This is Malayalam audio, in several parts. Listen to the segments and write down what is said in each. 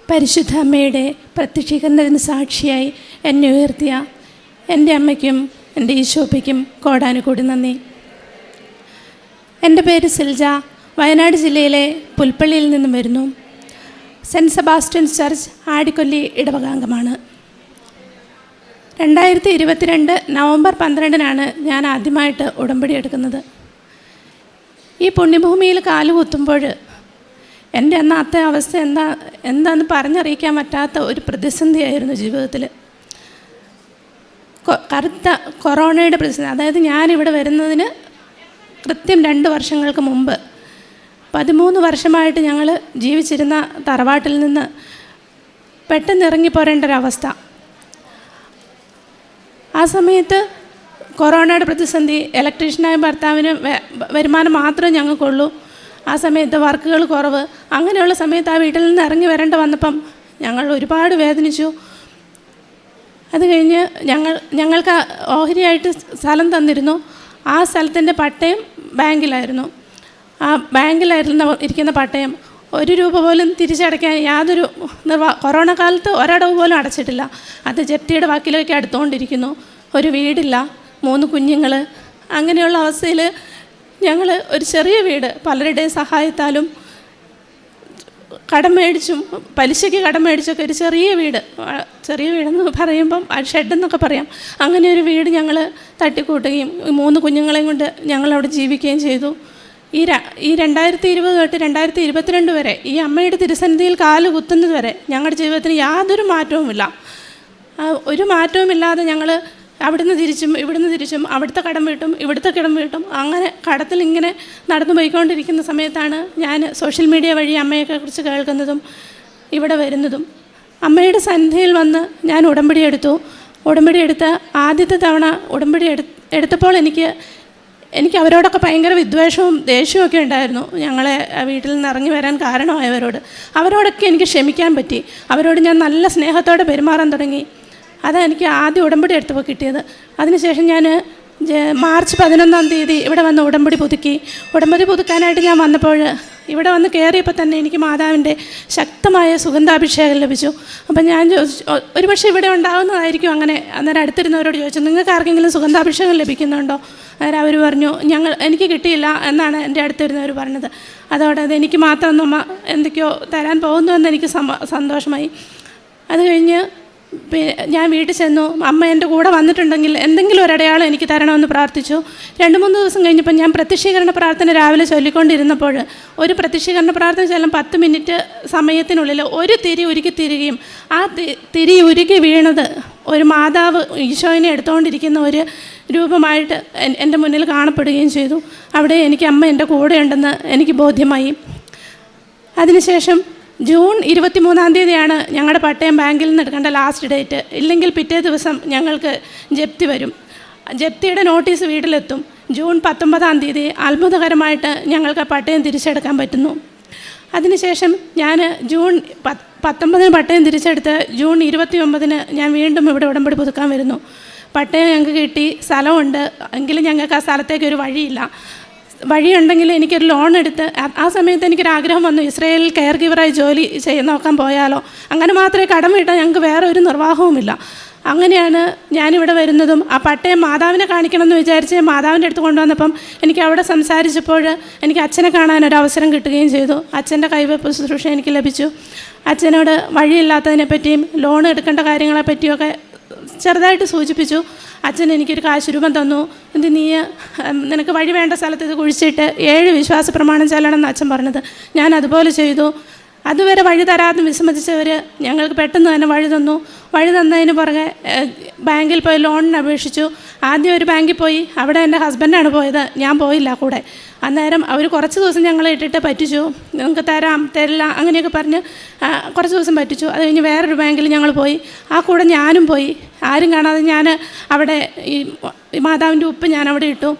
പരിശുദ്ധ അമ്മയുടെ പ്രത്യക്ഷീകരണത്തിന് സാക്ഷിയായി എന്നെ ഉയർത്തിയ എൻ്റെ അമ്മയ്ക്കും എൻ്റെ ഈശോപ്പയ്ക്കും കോടാനുകൂടി നന്ദി. എൻ്റെ പേര് സിൽജ. വയനാട് ജില്ലയിലെ പുൽപ്പള്ളിയിൽ നിന്നും വരുന്നു. സെൻറ്റ് സെബാസ്റ്റ്യൻസ് ചർച്ച് ആടിക്കൊല്ലി ഇടവകാംഗമാണ്. 2022 നവംബർ 12 ഞാൻ ആദ്യമായിട്ട് ഉടമ്പടി എടുക്കുന്നത്. ഈ പുണ്യഭൂമിയിൽ കാലുകുത്തുമ്പോൾ എൻ്റെ അന്നത്തെ അവസ്ഥ എന്താണെന്ന് പറഞ്ഞറിയിക്കാൻ പറ്റാത്ത ഒരു പ്രതിസന്ധിയായിരുന്നു ജീവിതത്തിൽ. കറുത്ത കൊറോണയുടെ പ്രതിസന്ധി. അതായത് ഞാനിവിടെ വരുന്നതിന് കൃത്യം 2 വർഷങ്ങൾക്ക് മുമ്പ് 13 വർഷമായിട്ട് ഞങ്ങൾ ജീവിച്ചിരുന്ന തറവാട്ടിൽ നിന്ന് പെട്ടെന്ന് ഇറങ്ങിപ്പോരേണ്ട ഒരവസ്ഥ. ആ സമയത്ത് കൊറോണയുടെ പ്രതിസന്ധി. ഇലക്ട്രീഷ്യനായ ഭർത്താവിന് വരുമാനം മാത്രമേ ഞങ്ങൾക്കുള്ളൂ. ആ സമയത്ത് വർക്കുകൾ കുറവ്. അങ്ങനെയുള്ള സമയത്ത് ആ വീട്ടിൽ നിന്ന് ഇറങ്ങി വരേണ്ട വന്നപ്പം ഞങ്ങൾ ഒരുപാട് വേദനിച്ചു. അത് കഴിഞ്ഞ് ഞങ്ങൾക്ക് ഓഹരിയായിട്ട് സ്ഥലം തന്നിരുന്നു. ആ സ്ഥലത്തിൻ്റെ പട്ടയം ബാങ്കിലായിരുന്നു. ആ ഇരിക്കുന്ന പട്ടയം 1 രൂപ പോലും തിരിച്ചടയ്ക്കാൻ യാതൊരു കൊറോണ കാലത്ത് ഒരടവ് പോലും അടച്ചിട്ടില്ല. അത് ജപ്തിയുടെ വാക്കിലേക്ക് അടുത്തുകൊണ്ടിരിക്കുന്നു. ഒരു വീടില്ല, 3 കുഞ്ഞുങ്ങൾ. അങ്ങനെയുള്ള അവസ്ഥയിൽ ഞങ്ങൾ ഒരു ചെറിയ വീട് പലരുടെയും സഹായത്താലും കടം മേടിച്ചും പലിശയ്ക്ക് കടം മേടിച്ചൊക്കെ ഒരു ചെറിയ വീടെന്ന് പറയുമ്പം ഷെഡെന്നൊക്കെ പറയാം. അങ്ങനെ ഒരു വീട് ഞങ്ങൾ തട്ടിക്കൂട്ടുകയും 3 കുഞ്ഞുങ്ങളെയും കൊണ്ട് ഞങ്ങളവിടെ ജീവിക്കുകയും ചെയ്തു. ഈ 2020 തൊട്ട് 2022 വരെ ഈ അമ്മയുടെ തിരുസന്നിധിയിൽ കാല് കുത്തുന്നത് വരെ ഞങ്ങളുടെ ജീവിതത്തിന് യാതൊരു മാറ്റവുമില്ല. ഒരു മാറ്റവുമില്ലാതെ ഞങ്ങൾ അവിടുന്ന് തിരിച്ചും അവിടുത്തെ കടം വീട്ടും ഇവിടുത്തെ കടം വീട്ടും അങ്ങനെ കടത്തിൽ ഇങ്ങനെ നടന്നു പോയിക്കൊണ്ടിരിക്കുന്ന സമയത്താണ് ഞാൻ സോഷ്യൽ മീഡിയ വഴി അമ്മയെയൊക്കെ കുറിച്ച് കേൾക്കുന്നതും ഇവിടെ വരുന്നതും. അമ്മയുടെ സന്നിധിയിൽ വന്ന് ഞാൻ ഉടമ്പടി എടുത്ത ആദ്യത്തെ തവണ ഉടമ്പടി എടുത്തപ്പോൾ എനിക്ക് അവരോടൊക്കെ ഭയങ്കര വിദ്വേഷവും ദേഷ്യവും ഒക്കെ ഉണ്ടായിരുന്നു. ഞങ്ങളെ വീട്ടിൽ നിന്ന് ഇറങ്ങി വരാൻ അവരോടൊക്കെ എനിക്ക് ക്ഷമിക്കാൻ പറ്റി. അവരോട് ഞാൻ നല്ല സ്നേഹത്തോടെ പെരുമാറാൻ തുടങ്ങി. അതാണ് എനിക്ക് ആദ്യം ഉടമ്പടി എടുത്തപ്പോൾ കിട്ടിയത്. അതിനുശേഷം ഞാൻ മാർച്ച് 11 ഇവിടെ വന്ന് ഉടമ്പടി പുതുക്കാനായിട്ട് ഞാൻ വന്നപ്പോൾ ഇവിടെ വന്ന് കയറിയപ്പോൾ തന്നെ എനിക്ക് മാതാവിൻ്റെ ശക്തമായ സുഗന്ധാഭിഷേകം ലഭിച്ചു. അപ്പം ഞാൻ ചോദിച്ചു, ഒരുപക്ഷെ ഇവിടെ ഉണ്ടാകുന്നതായിരിക്കും അങ്ങനെ. അന്നേരം അടുത്തിരുന്നവരോട് ചോദിച്ചു, നിങ്ങൾക്ക് ആർക്കെങ്കിലും സുഗന്ധാഭിഷേകം ലഭിക്കുന്നുണ്ടോ? അന്നേരം അവർ പറഞ്ഞു, എനിക്ക് കിട്ടിയില്ല എന്നാണ് എൻ്റെ അടുത്തിരുന്നവർ പറഞ്ഞത്. അതോടെ എനിക്ക് മാത്രം എന്തൊക്കെയോ തരാൻ പോകുന്നുവെന്ന് എനിക്ക് സന്തോഷമായി. അത് കഴിഞ്ഞ് ഞാൻ വീട്ടിൽ ചെന്നു. അമ്മ എൻ്റെ കൂടെ വന്നിട്ടുണ്ടെങ്കിൽ എന്തെങ്കിലും ഒരടയാളം എനിക്ക് തരണമെന്ന് പ്രാർത്ഥിച്ചു. 2-3 ദിവസം കഴിഞ്ഞപ്പോൾ ഞാൻ പ്രത്യക്ഷീകരണ പ്രാർത്ഥന രാവിലെ ചൊല്ലിക്കൊണ്ടിരുന്നപ്പോൾ ഒരു പ്രത്യക്ഷീകരണ പ്രാർത്ഥന ചെല്ലും 10 മിനിറ്റ് സമയത്തിനുള്ളിൽ ഒരു തിരി ഉരുക്കി തിരികെയും ആ തിരി ഉരുക്കി വീണത് ഒരു മാതാവ് ഈശോയിനെ എടുത്തുകൊണ്ടിരിക്കുന്ന ഒരു രൂപമായിട്ട് എൻ്റെ മുന്നിൽ കാണപ്പെടുകയും ചെയ്തു. അവിടെ എനിക്ക് അമ്മ എൻ്റെ കൂടെ ഉണ്ടെന്ന് എനിക്ക് ബോധ്യമായി. അതിനുശേഷം ജൂൺ 23 ഞങ്ങളുടെ പട്ടയം ബാങ്കിൽ നിന്ന് എടുക്കേണ്ട ലാസ്റ്റ് ഡേറ്റ്. ഇല്ലെങ്കിൽ പിറ്റേ ദിവസം ഞങ്ങൾക്ക് ജപ്തി വരും. ജപ്തിയുടെ നോട്ടീസ് വീട്ടിലെത്തും. ജൂൺ 19 അത്ഭുതകരമായിട്ട് ഞങ്ങൾക്ക് പട്ടയം തിരിച്ചെടുക്കാൻ പറ്റുന്നു. അതിനുശേഷം ഞാൻ ജൂൺ 19 പട്ടയം തിരിച്ചെടുത്ത് ജൂൺ 29 ഞാൻ വീണ്ടും ഇവിടെ ഉടമ്പടി പുതുക്കാൻ വരുന്നു. പട്ടയം ഞങ്ങൾക്ക് കിട്ടി, സ്ഥലമുണ്ട്. എങ്കിലും ഞങ്ങൾക്ക് ആ സ്ഥലത്തേക്ക് ഒരു വഴിയുണ്ടെങ്കിൽ എനിക്കൊരു ലോൺ എടുത്ത് ആ സമയത്ത് എനിക്കൊരാഗ്രഹം വന്നു, ഇസ്രയേലിൽ കെയർ ഗിവറായി ജോലി നോക്കാൻ പോയാലോ. അങ്ങനെ മാത്രമേ കടം വീട്ടാൻ ഞങ്ങൾക്ക് വേറെ ഒരു നിർവാഹവുമില്ല. അങ്ങനെയാണ് ഞാനിവിടെ വരുന്നതും. ആ പട്ടയം മാതാവിനെ കാണിക്കണമെന്ന് വിചാരിച്ച് മാതാവിൻ്റെ അടുത്ത് കൊണ്ടുവന്നപ്പം എനിക്ക് അവിടെ സംസാരിച്ചപ്പോൾ എനിക്ക് അച്ഛനെ കാണാനൊരവസരം കിട്ടുകയും ചെയ്തു. അച്ഛൻ്റെ കൈവെപ്പ് ശുശ്രൂഷ എനിക്ക് ലഭിച്ചു. അച്ഛനോട് വഴിയില്ലാത്തതിനെപ്പറ്റിയും ലോൺ എടുക്കേണ്ട കാര്യങ്ങളെപ്പറ്റിയൊക്കെ ചെറുതായിട്ട് സൂചിപ്പിച്ചു. അച്ഛൻ എനിക്കൊരു കാശ് രൂപം തന്നു. നിനക്ക് വഴി വേണ്ട സ്ഥലത്ത് ഇത് കുഴിച്ചിട്ട് 7 വിശ്വാസ പ്രമാണം ചെല്ലണമെന്ന് അച്ഛൻ പറഞ്ഞത്. ഞാൻ അതുപോലെ ചെയ്തു. അതുവരെ വഴി തരാതെ വിസമ്മതിച്ചവർ ഞങ്ങൾക്ക് പെട്ടെന്ന് തന്നെ വഴി തന്നു. വഴി തന്നതിന് പുറകെ ബാങ്കിൽ പോയി ലോണിന് അപേക്ഷിച്ചു. ആദ്യം ഒരു ബാങ്കിൽ പോയി, അവിടെ എൻ്റെ ഹസ്ബൻഡാണ് പോയത്, ഞാൻ പോയില്ല കൂടെ. അന്നേരം അവർ കുറച്ച് ദിവസം ഞങ്ങളെ ഇട്ടിട്ട് പറ്റിച്ചു. നിങ്ങൾക്ക് തരില്ല അങ്ങനെയൊക്കെ പറഞ്ഞ് കുറച്ച് ദിവസം പറ്റിച്ചു. അത് കഴിഞ്ഞ് വേറൊരു ബാങ്കിൽ ഞങ്ങൾ പോയി. ആ കൂടെ ഞാനും പോയി. ആരും കാണാതെ ഞാൻ അവിടെ ഈ മാതാവിൻ്റെ ഉപ്പ് ഞാൻ അവിടെ ഇട്ടു.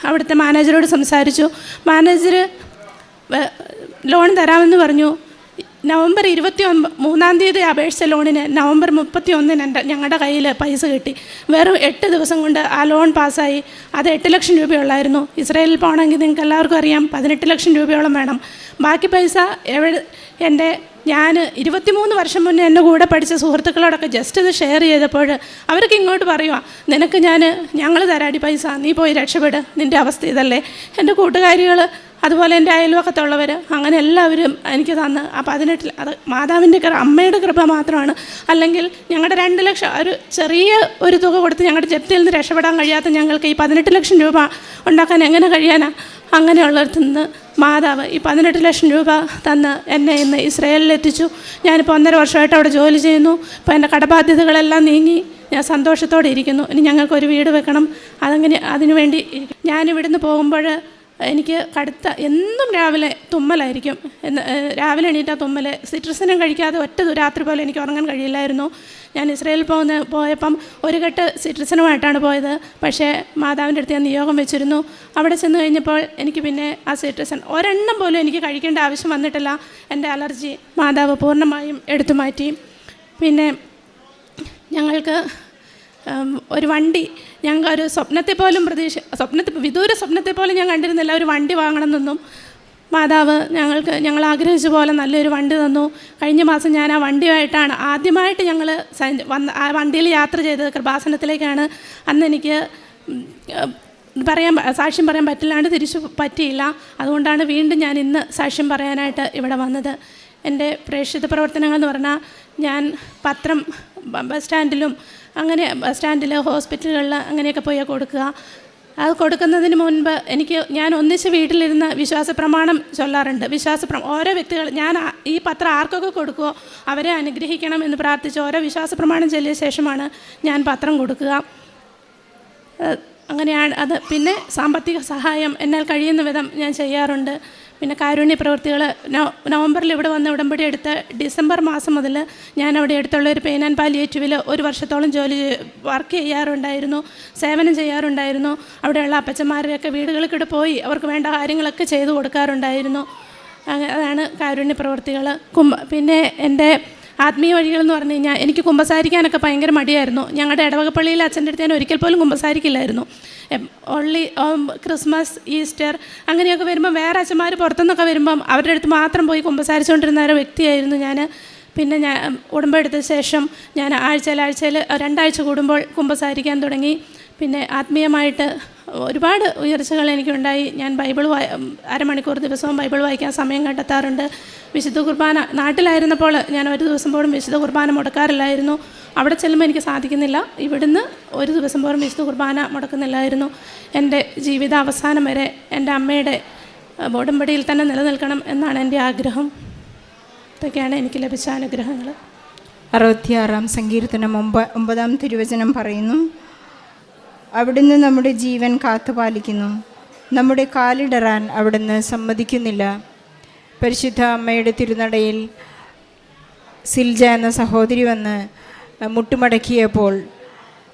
അവിടുത്തെ മാനേജരോട് സംസാരിച്ചു. മാനേജർ ലോൺ തരാമെന്ന് പറഞ്ഞു. നവംബർ 23 അപേക്ഷിച്ച ലോണിന് നവംബർ 31 ഞങ്ങളുടെ കയ്യിൽ പൈസ കിട്ടി. വെറും 8 ദിവസം കൊണ്ട് ആ ലോൺ പാസ്സായി. അത് 8 ലക്ഷം രൂപയുള്ളായിരുന്നു. ഇസ്രായേലിൽ പോകണമെങ്കിൽ നിങ്ങൾക്ക് എല്ലാവർക്കും അറിയാം 18 ലക്ഷം രൂപയോളം വേണം. ബാക്കി പൈസ ഞാൻ 23 വർഷം മുന്നേ എൻ്റെ കൂടെ പഠിച്ച സുഹൃത്തുക്കളോടൊക്കെ ജസ്റ്റ് ഇത് ഷെയർ ചെയ്തപ്പോൾ അവർക്ക് ഇങ്ങോട്ട് പറയുക, നിനക്ക് ഞങ്ങൾ തരാടി പൈസ, നീ പോയി രക്ഷപ്പെട്, നിൻ്റെ അവസ്ഥ ഇതല്ലേ. എൻ്റെ കൂട്ടുകാരികൾ അതുപോലെ എൻ്റെ അയൽവക്കത്തുള്ളവർ അങ്ങനെ എല്ലാവരും എനിക്ക് തന്ന്. ആ 18 അത് മാതാവിൻ്റെ അമ്മയുടെ കൃപ മാത്രമാണ്. അല്ലെങ്കിൽ ഞങ്ങളുടെ 2 ലക്ഷം ഒരു ചെറിയ ഒരു തുക കൊടുത്ത് ഞങ്ങളുടെ ജപ്തിയിൽ നിന്ന് രക്ഷപ്പെടാൻ കഴിയാത്ത ഞങ്ങൾക്ക് ഈ 18 ലക്ഷം രൂപ ഉണ്ടാക്കാൻ എങ്ങനെ കഴിയാനാ? അങ്ങനെയുള്ളിടത്തു നിന്ന് മാതാവ് ഈ 18 ലക്ഷം രൂപ തന്ന് എന്നെ ഇന്ന് ഇസ്രായേലിൽ എത്തിച്ചു. ഞാനിപ്പോൾ 1.5 വർഷമായിട്ട് അവിടെ ജോലി ചെയ്യുന്നു. ഇപ്പോൾ എൻ്റെ കടബാധ്യതകളെല്ലാം നീങ്ങി ഞാൻ സന്തോഷത്തോടെ ഇരിക്കുന്നു. ഇനി ഞങ്ങൾക്കൊരു വീട് വെക്കണം. അതിനുവേണ്ടി ഞാനിവിടുന്ന് പോകുമ്പോൾ എനിക്ക് എന്നും രാവിലെ തുമ്മലായിരിക്കും. രാവിലെ എണീറ്റാൽ തുമ്മൽ. സിട്രസിനും കഴിക്കാതെ ഒറ്റ രാത്രി പോലെ എനിക്ക് ഉറങ്ങാൻ കഴിയില്ലായിരുന്നു. ഞാൻ ഇസ്രായേലിൽ പോയപ്പം ഒരു കെട്ട് സിട്രസിനുമായിട്ടാണ് പോയത്. പക്ഷേ മാതാവിൻ്റെ അടുത്ത് ഞാൻ നിയോഗം വെച്ചിരുന്നു. അവിടെ ചെന്ന് കഴിഞ്ഞപ്പോൾ എനിക്ക് പിന്നെ ആ സിട്രസൻ ഒരെണ്ണം പോലും എനിക്ക് കഴിക്കേണ്ട ആവശ്യം വന്നിട്ടില്ല. എൻ്റെ അലർജി മാതാവ് പൂർണ്ണമായും എടുത്തു മാറ്റി. പിന്നെ ഞങ്ങൾക്ക് ഒരു വണ്ടി, ഞങ്ങൾക്കൊരു സ്വപ്നത്തെ പോലും വിദൂര സ്വപ്നത്തെ പോലും ഞാൻ കണ്ടിരുന്നില്ല ഒരു വണ്ടി വാങ്ങണമെന്നൊന്നും. മാതാവ് ഞങ്ങൾ ആഗ്രഹിച്ച പോലെ നല്ലൊരു വണ്ടി തന്നു. കഴിഞ്ഞ മാസം ഞാൻ ആ വണ്ടിയുമായിട്ടാണ് ആദ്യമായിട്ട് ഞങ്ങൾ ആ വണ്ടിയിൽ യാത്ര ചെയ്തത് കൃപാസനത്തിലേക്കാണ്. അന്ന് എനിക്ക് സാക്ഷ്യം പറയാൻ പറ്റില്ലാണ്ട് തിരിച്ചു പറ്റിയില്ല. അതുകൊണ്ടാണ് വീണ്ടും ഞാൻ ഇന്ന് സാക്ഷ്യം പറയാനായിട്ട് ഇവിടെ വന്നത്. എൻ്റെ പ്രേക്ഷിത പ്രവർത്തനങ്ങൾ എന്ന് പറഞ്ഞാൽ ഞാൻ പത്രം ബസ് സ്റ്റാൻഡിൽ ഹോസ്പിറ്റലുകളിൽ അങ്ങനെയൊക്കെ പോയി കൊടുക്കുക. അത് കൊടുക്കുന്നതിന് മുൻപ് ഞാൻ ഒന്നിച്ച് വീട്ടിലിരുന്ന് വിശ്വാസപ്രമാണം ചൊല്ലാറുണ്ട്. ഓരോ വ്യക്തികൾ ഞാൻ ഈ പത്രം ആർക്കൊക്കെ കൊടുക്കുമോ അവരെ അനുഗ്രഹിക്കണം എന്ന് പ്രാർത്ഥിച്ച് ഓരോ വിശ്വാസപ്രമാണം ചൊല്ലിയ ശേഷമാണ് ഞാൻ പത്രം കൊടുക്കുക. അങ്ങനെയാണ് അത്. പിന്നെ സാമ്പത്തിക സഹായം എന്നാൽ കഴിയുന്ന വിധം ഞാൻ ചെയ്യാറുണ്ട്. പിന്നെ കാരുണ്യ പ്രവൃത്തികൾ നവംബറിൽ ഇവിടെ വന്ന് ഉടമ്പടി എടുത്ത് ഡിസംബർ മാസം മുതൽ ഞാൻ അവിടെ അടുത്തുള്ള ഒരു പെയിൻ ആൻഡ് പാലിയേറ്റീവിൽ 1 വർഷത്തോളം വർക്ക് ചെയ്യാറുണ്ടായിരുന്നു, സേവനം ചെയ്യാറുണ്ടായിരുന്നു. അവിടെയുള്ള അപ്പച്ചന്മാരെയൊക്കെ വീടുകളിൽ പോയി അവർക്ക് വേണ്ട കാര്യങ്ങളൊക്കെ ചെയ്തു കൊടുക്കാറുണ്ടായിരുന്നു. അതാണ് കാരുണ്യ പ്രവൃത്തികൾ. പിന്നെ എൻ്റെ ആത്മീയ വഴികളെന്ന് പറഞ്ഞു കഴിഞ്ഞാൽ എനിക്ക് കുമ്പസാരിക്കാനൊക്കെ ഭയങ്കര മടിയായിരുന്നു. ഞങ്ങളുടെ ഇടവകപ്പള്ളിയിൽ അച്ഛൻ്റെ അടുത്ത് ഞാൻ ഒരിക്കൽ പോലും കുമ്പസാരിക്കില്ലായിരുന്നു. ഓൺലി ക്രിസ്മസ്, ഈസ്റ്റർ അങ്ങനെയൊക്കെ വരുമ്പം വേറെ അച്ഛന്മാർ പുറത്തുനിന്നൊക്കെ വരുമ്പം അവരുടെ അടുത്ത് മാത്രം പോയി കുമ്പസാരിച്ചുകൊണ്ടിരുന്ന ഒരു വ്യക്തിയായിരുന്നു ഞാൻ. പിന്നെ ഞാൻ ഉടമ്പെടുത്ത ശേഷം ഞാൻ ആഴ്ചയിൽ 2 ആഴ്ച കൂടുമ്പോൾ കുമ്പസാരിക്കാൻ തുടങ്ങി. പിന്നെ ആത്മീയമായിട്ട് ഒരുപാട് ഉയർച്ചകൾ എനിക്കുണ്ടായി. ഞാൻ അരമണിക്കൂർ ദിവസവും ബൈബിൾ വായിക്കാൻ സമയം കണ്ടെത്താറുണ്ട്. വിശുദ്ധ കുർബാന നാട്ടിലായിരുന്നപ്പോൾ ഞാൻ ഒരു ദിവസം പോലും വിശുദ്ധ കുർബാന മുടക്കാറില്ലായിരുന്നു. അവിടെ ചെല്ലുമ്പോൾ എനിക്ക് സാധിക്കുന്നില്ല. ഇവിടുന്ന് ഒരു ദിവസം പോലും വിശുദ്ധ കുർബാന മുടക്കുന്നില്ലായിരുന്നു. എൻ്റെ ജീവിത അവസാനം വരെ എൻ്റെ അമ്മയുടെ ഉടമ്പടിയിൽ തന്നെ നിലനിൽക്കണം എന്നാണ് എൻ്റെ ആഗ്രഹം. ഇതൊക്കെയാണ് എനിക്ക് ലഭിച്ച അനുഗ്രഹങ്ങൾ. 66-ാം സങ്കീർത്തനം 9-ാം തിരുവചനം പറയുന്നു, അവിടുന്ന് നമ്മുടെ ജീവൻ കാത്തുപാലിക്കുന്നു, നമ്മുടെ കാലിടറാൻ അവിടുന്ന് സമ്മതിക്കുന്നില്ല. പരിശുദ്ധ അമ്മയുടെ തിരുനടയിൽ സിൽജ എന്ന സഹോദരി വന്ന് മുട്ടുമടക്കിയപ്പോൾ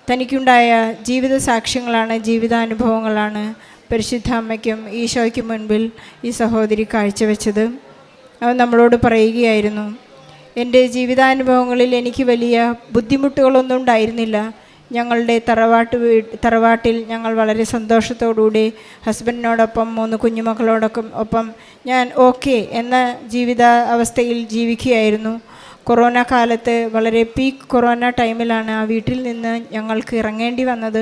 തനിക്കുണ്ടായ ജീവിത സാക്ഷ്യങ്ങളാണ്, ജീവിതാനുഭവങ്ങളാണ് പരിശുദ്ധ അമ്മയ്ക്കും ഈശോയ്ക്കും മുൻപിൽ ഈ സഹോദരി കാഴ്ചവെച്ചത്. അവൻ നമ്മളോട് പറയുകയായിരുന്നു, എൻ്റെ ജീവിതാനുഭവങ്ങളിൽ എനിക്ക് വലിയ ബുദ്ധിമുട്ടുകളൊന്നും ഉണ്ടായിരുന്നില്ല. ഞങ്ങളുടെ തറവാട്ടിൽ ഞങ്ങൾ വളരെ സന്തോഷത്തോടുകൂടി ഹസ്ബൻഡിനോടൊപ്പം 3 കുഞ്ഞുമക്കളോടൊപ്പം ഞാൻ ഓക്കെ എന്ന ജീവിത അവസ്ഥയിൽ ജീവിക്കുകയായിരുന്നു. കൊറോണ കാലത്ത് വളരെ പീക്ക് കൊറോണ ടൈമിലാണ് ആ വീട്ടിൽ നിന്ന് ഞങ്ങൾക്ക് ഇറങ്ങേണ്ടി വന്നത്.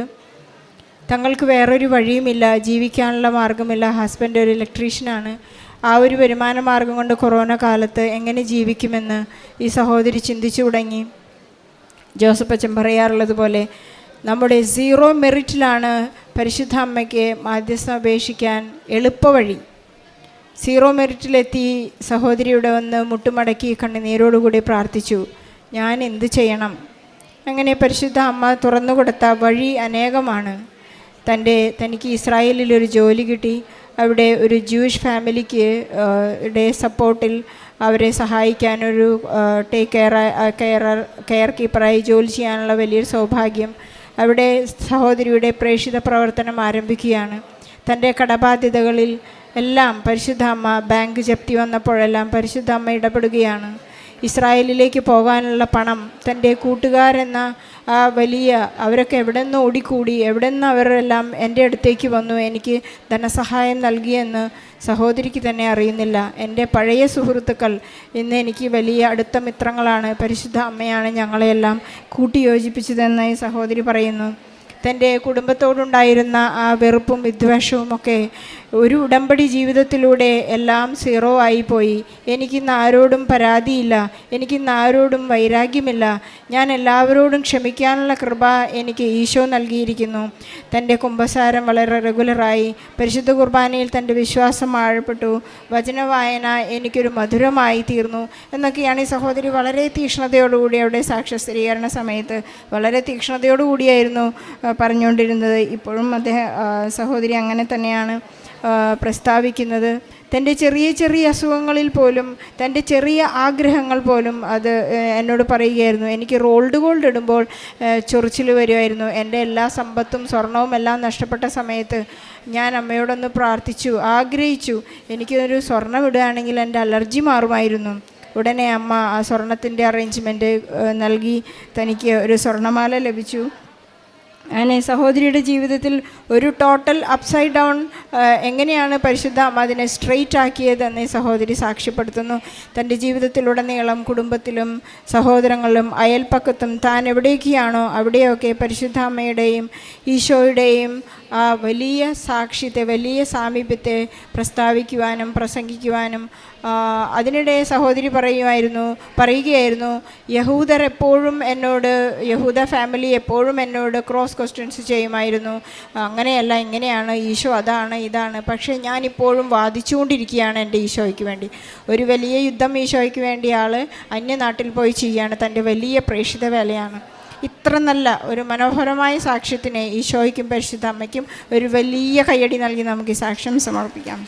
തങ്ങൾക്ക് വേറൊരു വഴിയുമില്ല, ജീവിക്കാനുള്ള മാർഗമില്ല. ഹസ്ബൻഡ് ഒരു ഇലക്ട്രീഷ്യനാണ്. ആ ഒരു വരുമാന മാർഗം കൊണ്ട് കൊറോണ കാലത്ത് എങ്ങനെ ജീവിക്കുമെന്ന് ഈ സഹോദരി ചിന്തിച്ചു തുടങ്ങി. ജോസഫ് അച്ഛൻ പറയാറുള്ളത് പോലെ നമ്മുടെ 0 മെറിറ്റിലാണ് പരിശുദ്ധ അമ്മയ്ക്ക് മാധ്യസ്ഥം അപേക്ഷിക്കാൻ എളുപ്പവഴി. 0 മെറിറ്റിലെത്തി സഹോദരിയുടെ വന്ന് മുട്ടുമടക്കി കണ്ണുനീരോടുകൂടി പ്രാർത്ഥിച്ചു, ഞാൻ എന്ത് ചെയ്യണം? അങ്ങനെ പരിശുദ്ധ അമ്മ തുറന്നു കൊടുത്ത വഴി അനേകമാണ്. തനിക്ക് ഇസ്രായേലിലൊരു ജോലി കിട്ടി. അവിടെ ഒരു ജൂയിഷ് ഫാമിലിക്ക് സപ്പോർട്ടിൽ അവരെ സഹായിക്കാനൊരു കെയർ കീപ്പറായി ജോലി ചെയ്യാനുള്ള വലിയൊരു സൗഭാഗ്യം. അവിടെ സഹോദരിയുടെ പ്രേക്ഷിത പ്രവർത്തനം ആരംഭിക്കുകയാണ്. തൻ്റെ കടബാധ്യതകളിൽ എല്ലാം പരിശുദ്ധ അമ്മ, ബാങ്ക് ജപ്തി വന്നപ്പോഴെല്ലാം പരിശുദ്ധ അമ്മ ഇടപെടുകയാണ്. ഇസ്രായേലിലേക്ക് പോകാനുള്ള പണം തൻ്റെ കൂട്ടുകാരെന്ന ആ വലിയ അവരൊക്കെ എവിടെ നിന്ന് ഓടിക്കൂടി, എവിടെ നിന്ന് അവരെല്ലാം എൻ്റെ അടുത്തേക്ക് വന്നു, എനിക്ക് ധനസഹായം നൽകിയെന്ന് സഹോദരിക്ക് തന്നെ അറിയുന്നില്ല. എൻ്റെ പഴയ സുഹൃത്തുക്കൾ ഇന്ന് എനിക്ക് വലിയ അടുത്ത മിത്രങ്ങളാണ്. പരിശുദ്ധ അമ്മയാണ് ഞങ്ങളെയെല്ലാം കൂട്ടിയോജിപ്പിച്ചതെന്ന് ഈ സഹോദരി പറയുന്നു. തൻ്റെ കുടുംബത്തോടുണ്ടായിരുന്ന ആ വെറുപ്പും വിദ്വേഷവുമൊക്കെ ഒരു ഉടമ്പടി ജീവിതത്തിലൂടെ എല്ലാം സീറോ ആയിപ്പോയി. എനിക്കിന്ന് ആരോടും പരാതിയില്ല, എനിക്കിന്ന് ആരോടും വൈരാഗ്യമില്ല. ഞാൻ എല്ലാവരോടും ക്ഷമിക്കാനുള്ള കൃപ എനിക്ക് ഈശോ നൽകിയിരിക്കുന്നു. തൻ്റെ കുമ്പസാരം വളരെ റെഗുലറായി. പരിശുദ്ധ കുർബാനയിൽ തൻ്റെ വിശ്വാസം ആഴപ്പെട്ടു. വചനവായന എനിക്കൊരു മധുരമായി തീർന്നു എന്നൊക്കെയാണ് ഈ സഹോദരി വളരെ തീക്ഷ്ണതയോടുകൂടി അവിടെ സാക്ഷ്യസ്ഥിരീകരണ സമയത്ത് വളരെ തീക്ഷ്ണതയോടുകൂടിയായിരുന്നു പറഞ്ഞുകൊണ്ടിരുന്നത്. ഇപ്പോഴും സഹോദരി അങ്ങനെ തന്നെയാണ് പ്രസ്താവിക്കുന്നത്. തൻ്റെ ചെറിയ ചെറിയ അസുഖങ്ങളിൽ പോലും, തൻ്റെ ചെറിയ ആഗ്രഹങ്ങൾ പോലും അത് എന്നോട് പറയുകയായിരുന്നു. എനിക്ക് റോൾഡ് ഗോൾഡ് ഇടുമ്പോൾ ചൊറിച്ചിൽ വരുമായിരുന്നു. എൻ്റെ എല്ലാ സമ്പത്തും സ്വർണവും എല്ലാം നഷ്ടപ്പെട്ട സമയത്ത് ഞാൻ അമ്മയോടൊന്ന് പ്രാർത്ഥിച്ചു, ആഗ്രഹിച്ചു, എനിക്കൊരു സ്വർണം ഇടുകയാണെങ്കിൽ എൻ്റെ അലർജി മാറുമായിരുന്നു. ഉടനെ അമ്മ ആ സ്വർണത്തിൻ്റെ അറേഞ്ച്മെൻറ്റ് നൽകി തനിക്ക് ഒരു സ്വർണ്ണമാല ലഭിച്ചു. അങ്ങനെ സഹോദരിയുടെ ജീവിതത്തിൽ ഒരു ടോട്ടൽ അപ്സൈഡ് ഡൗൺ എങ്ങനെയാണ് പരിശുദ്ധ അമ്മ അതിനെ സ്ട്രെയിറ്റ് ആക്കിയതെന്ന് സഹോദരി സാക്ഷ്യപ്പെടുത്തുന്നു. തൻ്റെ ജീവിതത്തിലുടനീളം കുടുംബത്തിലും സഹോദരങ്ങളിലും അയൽപ്പക്കത്തും താൻ എവിടേക്കാണോ അവിടെയൊക്കെ പരിശുദ്ധ അമ്മയുടെയും ഈശോയുടെയും ആ വലിയ സാക്ഷ്യത്തെ, വലിയ സാമീപ്യത്തെ പ്രസ്താവിക്കുവാനും പ്രസംഗിക്കുവാനും അതിനിടെ സഹോദരി പറയുകയായിരുന്നു, യഹൂദർ എപ്പോഴും എന്നോട്, യഹൂദ ഫാമിലി എപ്പോഴും എന്നോട് ക്രോസ് ക്വസ്റ്റ്യൻസ് ചെയ്യുമായിരുന്നു. അങ്ങനെയല്ല, ഇങ്ങനെയാണ്, ഈശോ അതാണ് ഇതാണ്. പക്ഷേ ഞാനിപ്പോഴും വാദിച്ചുകൊണ്ടിരിക്കുകയാണ് എൻ്റെ ഈശോയ്ക്ക് വേണ്ടി. ഒരു വലിയ യുദ്ധം ഈശോയ്ക്ക് വേണ്ടി ആൾ അന്യനാട്ടിൽ പോയി ചെയ്യുകയാണ്. തൻ്റെ വലിയ പ്രേക്ഷിത വേലയാണ്. ഇത്ര നല്ല ഒരു മനോഹരമായ സാക്ഷ്യത്തിന് ഈശോയ്ക്കും പരിശുദ്ധ അമ്മയ്ക്കും ഒരു വലിയ കയ്യടി നൽകി നമുക്ക് ഈ സാക്ഷ്യം സമർപ്പിക്കാം.